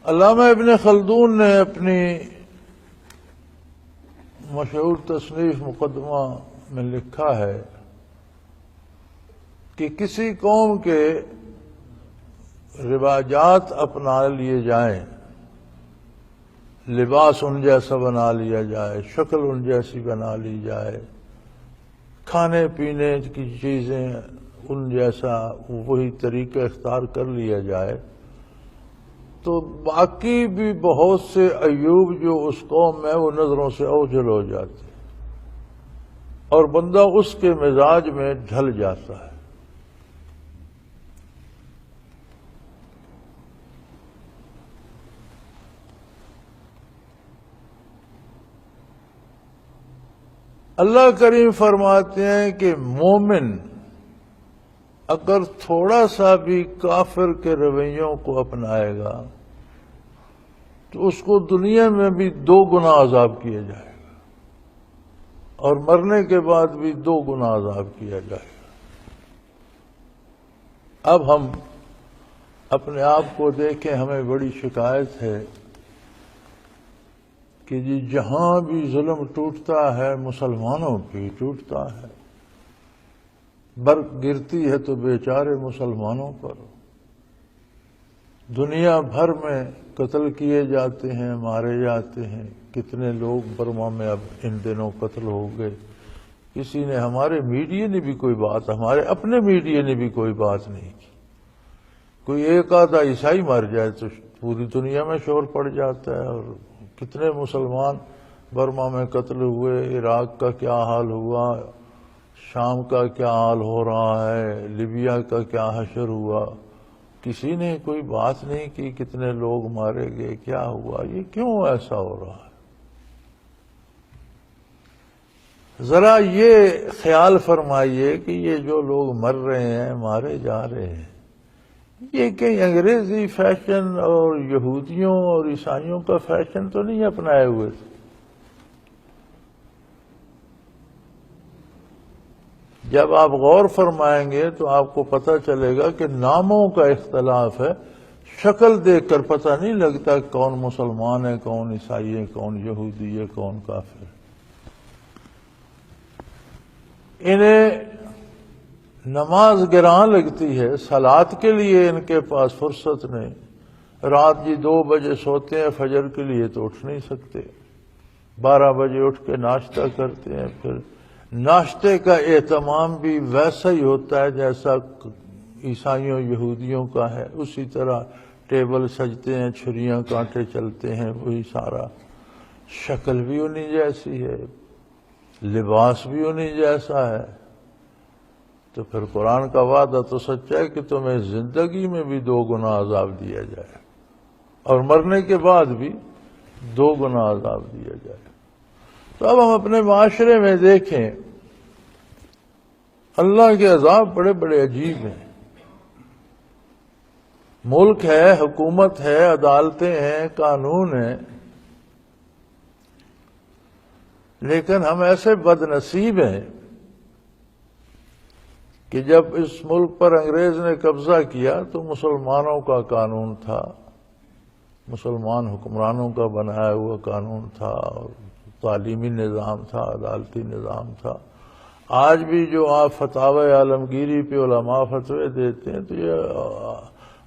علامہ ابن خلدون نے اپنی مشہور تصنیف مقدمہ میں لکھا ہے کہ کسی قوم کے رواجات اپنا لیے جائیں، لباس ان جیسا بنا لیا جائے، شکل ان جیسی بنا لی جائے، کھانے پینے کی چیزیں ان جیسا وہی طریقہ اختیار کر لیا جائے، تو باقی بھی بہت سے عیوب جو اس قوم میں وہ نظروں سے اوجھل ہو جاتے ہیں اور بندہ اس کے مزاج میں ڈھل جاتا ہے۔ اللہ کریم فرماتے ہیں کہ مومن اگر تھوڑا سا بھی کافر کے رویوں کو اپنائے گا تو اس کو دنیا میں بھی 2 گنا عذاب کیا جائے گا اور مرنے کے بعد بھی 2 گنا عذاب کیا جائے گا۔ اب ہم اپنے آپ کو دیکھیں، ہمیں بڑی شکایت ہے کہ جی جہاں بھی ظلم ٹوٹتا ہے مسلمانوں پہ ٹوٹتا ہے، برق گرتی ہے تو بیچارے مسلمانوں پر، دنیا بھر میں قتل کیے جاتے ہیں، مارے جاتے ہیں۔ کتنے لوگ برما میں اب ان دنوں قتل ہو گئے، کسی نے، ہمارے میڈیا نے بھی کوئی بات، ہمارے اپنے میڈیا نے بھی کوئی بات نہیں کی۔ کوئی ایک آدھا عیسائی مر جائے تو پوری دنیا میں شور پڑ جاتا ہے، اور کتنے مسلمان برما میں قتل ہوئے، عراق کا کیا حال ہوا، شام کا کیا حال ہو رہا ہے، لیبیا کا کیا حشر ہوا، کسی نے کوئی بات نہیں کی، کتنے لوگ مارے گئے، کیا ہوا، یہ کیوں ایسا ہو رہا ہے؟ ذرا یہ خیال فرمائیے کہ یہ جو لوگ مر رہے ہیں، مارے جا رہے ہیں، یہ کہیں انگریزی فیشن اور یہودیوں اور عیسائیوں کا فیشن تو نہیں اپنائے ہوئے تھے؟ جب آپ غور فرمائیں گے تو آپ کو پتہ چلے گا کہ ناموں کا اختلاف ہے، شکل دیکھ کر پتہ نہیں لگتا کون مسلمان ہے، کون عیسائی ہے، کون یہودی ہے، کون کافر ہے۔ انہیں نماز گراں لگتی ہے، صلات کے لیے ان کے پاس فرصت نہیں، رات جی 2 بجے سوتے ہیں، فجر کے لیے تو اٹھ نہیں سکتے، 12 بجے اٹھ کے ناشتہ کرتے ہیں، پھر ناشتے کا اہتمام بھی ویسا ہی ہوتا ہے جیسا عیسائیوں یہودیوں کا ہے، اسی طرح ٹیبل سجتے ہیں، چھریاں کانٹے چلتے ہیں، وہی سارا، شکل بھی انہی جیسی ہے، لباس بھی انہی جیسا ہے۔ تو پھر قرآن کا وعدہ تو سچا ہے کہ تمہیں زندگی میں بھی 2 گنا عذاب دیا جائے اور مرنے کے بعد بھی 2 گنا عذاب دیا جائے۔ تو اب ہم اپنے معاشرے میں دیکھیں، اللہ کے عذاب بڑے بڑے عجیب ہیں۔ ملک ہے، حکومت ہے، عدالتیں ہیں، قانون ہیں، لیکن ہم ایسے بد نصیب ہیں کہ جب اس ملک پر انگریز نے قبضہ کیا تو مسلمانوں کا قانون تھا، مسلمان حکمرانوں کا بنایا ہوا قانون تھا، اور تعلیمی نظام تھا، عدالتی نظام تھا۔ آج بھی جو آپ فتاوی عالمگیری پہ علماء فتوے دیتے ہیں تو یہ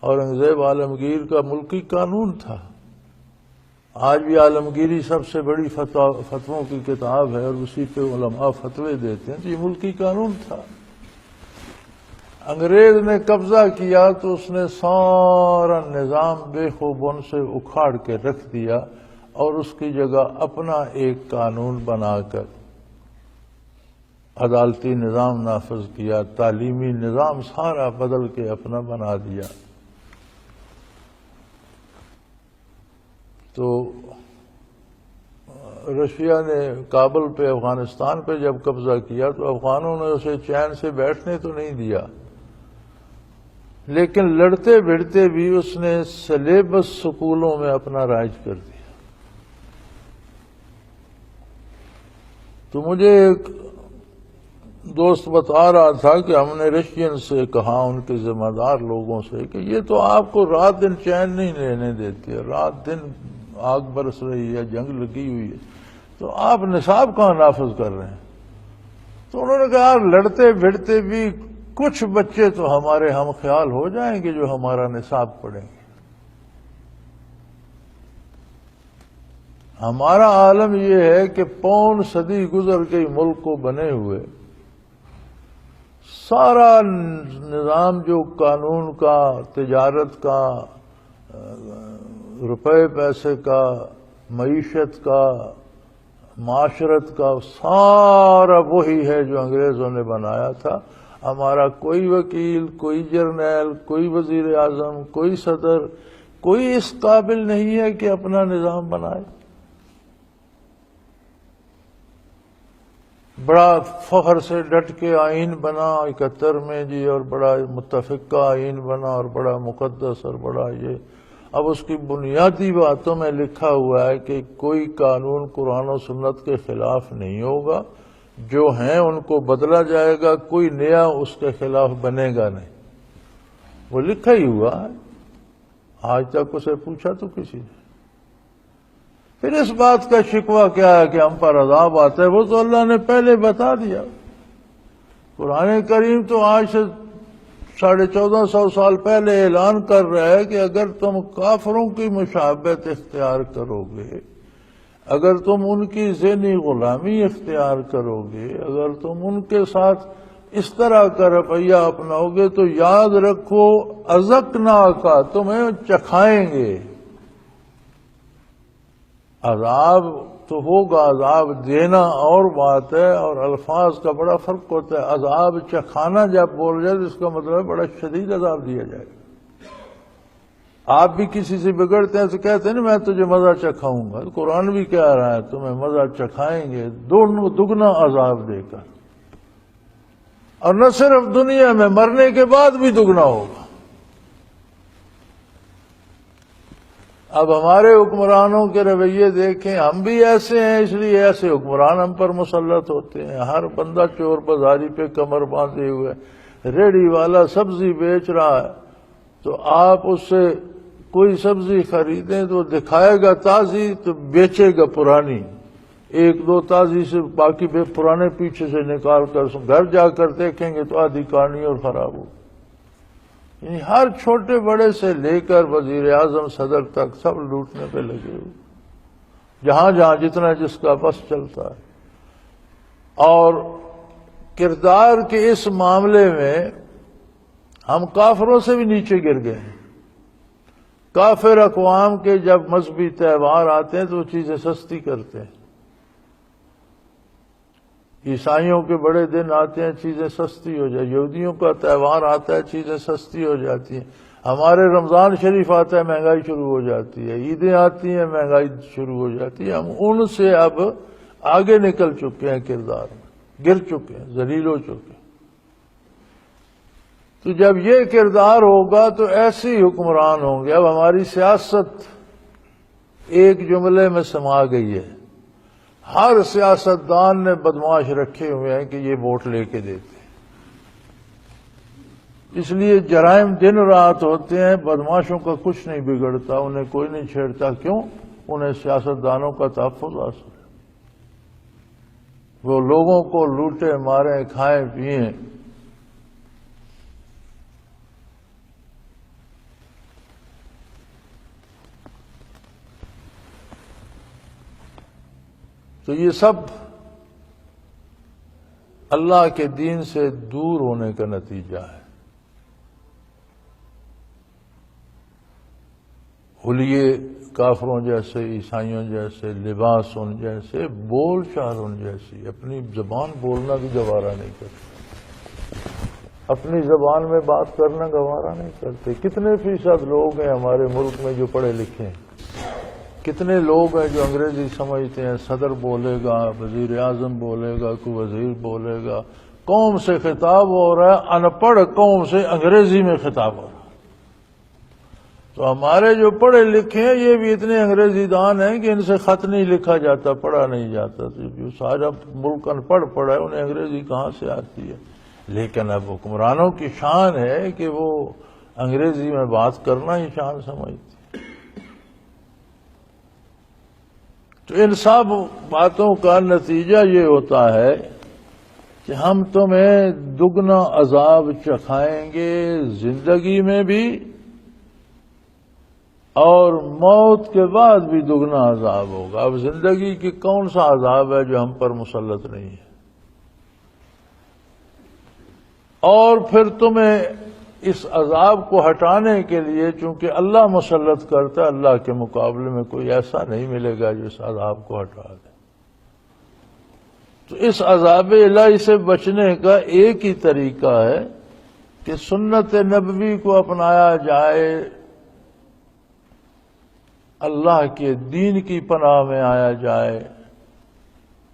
اورنگزیب عالمگیر کا ملکی قانون تھا۔ آج بھی عالمگیری سب سے بڑی فتووں کی کتاب ہے اور اسی پہ علماء فتوے دیتے ہیں، تو یہ ملکی قانون تھا۔ انگریز نے قبضہ کیا تو اس نے سارا نظام بے خوبن سے اکھاڑ کے رکھ دیا اور اس کی جگہ اپنا ایک قانون بنا کر عدالتی نظام نافذ کیا، تعلیمی نظام سارا بدل کے اپنا بنا دیا۔ تو رشیا نے کابل پہ، افغانستان پہ جب قبضہ کیا تو افغانوں نے اسے چین سے بیٹھنے تو نہیں دیا، لیکن لڑتے بھڑتے بھی اس نے سلیبس سکولوں میں اپنا رائج کر دیا۔ تو مجھے ایک دوست بتا رہا تھا کہ ہم نے رشین سے کہا، ان کے ذمہ دار لوگوں سے، کہ یہ تو آپ کو رات دن چین نہیں لینے دیتی ہے، رات دن آگ برس رہی ہے، جنگ لگی ہوئی ہے، تو آپ نصاب کہاں نافذ کر رہے ہیں؟ تو انہوں نے کہا لڑتے بھڑتے بھی کچھ بچے تو ہمارے ہم خیال ہو جائیں گے جو ہمارا نصاب پڑھیں گے۔ ہمارا عالم یہ ہے کہ پون صدی گزر گئی ملک کو بنے ہوئے، سارا نظام جو قانون کا، تجارت کا، روپے پیسے کا، معیشت کا، معاشرت کا، سارا وہی ہے جو انگریزوں نے بنایا تھا۔ ہمارا کوئی وکیل، کوئی جرنیل، کوئی وزیر اعظم، کوئی صدر، کوئی اس قابل نہیں ہے کہ اپنا نظام بنائے۔ بڑا فخر سے ڈٹ کے آئین بنا 71 میں جی، اور بڑا متفقہ آئین بنا اور بڑا مقدس اور بڑا یہ۔ اب اس کی بنیادی باتوں میں لکھا ہوا ہے کہ کوئی قانون قرآن و سنت کے خلاف نہیں ہوگا، جو ہیں ان کو بدلا جائے گا، کوئی نیا اس کے خلاف بنے گا نہیں۔ وہ لکھا ہی ہوا ہے، آج تک اسے پوچھا تو کسی نے۔ پھر اس بات کا شکوہ کیا ہے کہ ہم پر عذاب آتا ہے؟ وہ تو اللہ نے پہلے بتا دیا۔ قرآن کریم تو آج سے 1450 سال پہلے اعلان کر رہا ہے کہ اگر تم کافروں کی مشابہت اختیار کرو گے، اگر تم ان کی ذہنی غلامی اختیار کرو گے، اگر تم ان کے ساتھ اس طرح کا رویہ اپناؤ گے، تو یاد رکھو اذقناک، تمہیں چکھائیں گے۔ عذاب تو ہوگا، عذاب دینا اور بات ہے، اور الفاظ کا بڑا فرق ہوتا ہے۔ عذاب چکھانا جب بول جائے تو اس کا مطلب بڑا شدید عذاب دیا جائے گا۔ آپ بھی کسی سے بگڑتے ہیں تو کہتے ہیں نا میں تجھے مزہ چکھاؤں گا، قرآن بھی کہہ رہا ہے تمہیں مزہ چکھائیں گے دونوں دگنا عذاب دے کر، اور نہ صرف دنیا میں، مرنے کے بعد بھی دگنا ہوگا۔ اب ہمارے حکمرانوں کے رویے دیکھیں، ہم بھی ایسے ہیں، اس لیے ایسے حکمران ہم پر مسلط ہوتے ہیں۔ ہر بندہ چور بازاری پہ کمر باندھے ہوئے، ریڑھی والا سبزی بیچ رہا ہے، تو آپ اس سے کوئی سبزی خریدیں تو دکھائے گا تازی تو بیچے گا پرانی، ایک دو تازی سے باقی پرانے پیچھے سے نکال کر گھر جا کر دیکھیں گے تو آدھی کہانی اور خراب ہو۔ یعنی ہر چھوٹے بڑے سے لے کر وزیر اعظم صدر تک سب لوٹنے پہ لگے ہوئے، جہاں جہاں جتنا جس کا بس چلتا ہے۔ اور کردار کے اس معاملے میں ہم کافروں سے بھی نیچے گر گئے ہیں۔ کافر اقوام کے جب مذہبی تہوار آتے ہیں تو وہ چیزیں سستی کرتے ہیں، عیسائیوں کے بڑے دن آتے ہیں چیزیں سستی ہو جائیں، یہودیوں کا تہوار آتا ہے چیزیں سستی ہو جاتی ہیں، ہمارے رمضان شریف آتا ہے مہنگائی شروع ہو جاتی ہے، عیدیں آتی ہیں مہنگائی شروع ہو جاتی ہے۔ ہم ان سے اب آگے نکل چکے ہیں، کردار میں گر چکے ہیں، ذلیل ہو چکے ہیں۔ تو جب یہ کردار ہوگا تو ایسے ہی حکمران ہوں گے۔ اب ہماری سیاست ایک جملے میں سما گئی ہے، ہر سیاستدان نے بدماش رکھے ہوئے ہیں کہ یہ ووٹ لے کے دیتے ہیں، اس لیے جرائم دن رات ہوتے ہیں، بدماشوں کا کچھ نہیں بگڑتا، انہیں کوئی نہیں چھیڑتا۔ کیوں؟ انہیں سیاستدانوں کا تحفظ حاصل ہے، وہ لوگوں کو لوٹے ماریں کھائیں پیئیں۔ تو یہ سب اللہ کے دین سے دور ہونے کا نتیجہ ہے۔ حلیے کافروں جیسے، عیسائیوں جیسے، لباس ان جیسے، بول چال ان جیسی، اپنی زبان بولنا بھی گوارا نہیں کرتے، اپنی زبان میں بات کرنا گوارا نہیں کرتے۔ کتنے فیصد لوگ ہیں ہمارے ملک میں جو پڑھے لکھے ہیں؟ کتنے لوگ ہیں جو انگریزی سمجھتے ہیں؟ صدر بولے گا، وزیر اعظم بولے گا، کوئی وزیر بولے گا، قوم سے خطاب ہو رہا ہے، ان پڑھ قوم سے انگریزی میں خطاب ہو رہا ہے۔ تو ہمارے جو پڑھے لکھے ہیں یہ بھی اتنے انگریزی دان ہیں کہ ان سے خط نہیں لکھا جاتا، پڑھا نہیں جاتا، تو جو سارا ملک ان پڑھ پڑھا ہے انہیں انگریزی کہاں سے آتی ہے؟ لیکن اب حکمرانوں کی شان ہے کہ وہ انگریزی میں بات کرنا ہی شان سمجھتے۔ تو ان سب باتوں کا نتیجہ یہ ہوتا ہے کہ ہم تمہیں دگنا عذاب چکھائیں گے زندگی میں بھی، اور موت کے بعد بھی دگنا عذاب ہوگا۔ اب زندگی کی کون سا عذاب ہے جو ہم پر مسلط نہیں ہے؟ اور پھر تمہیں اس عذاب کو ہٹانے کے لیے، چونکہ اللہ مسلط کرتا ہے، اللہ کے مقابلے میں کوئی ایسا نہیں ملے گا جو اس عذاب کو ہٹا دے، تو اس عذاب الہی سے بچنے کا ایک ہی طریقہ ہے کہ سنت نبوی کو اپنایا جائے، اللہ کے دین کی پناہ میں آیا جائے،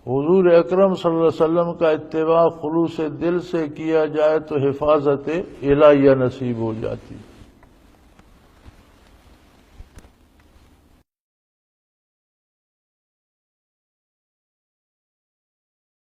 حضور اکرم صلی اللہ علیہ وسلم کا اتباع خلوص دل سے کیا جائے تو حفاظت الہیہ نصیب ہو جاتی ہے۔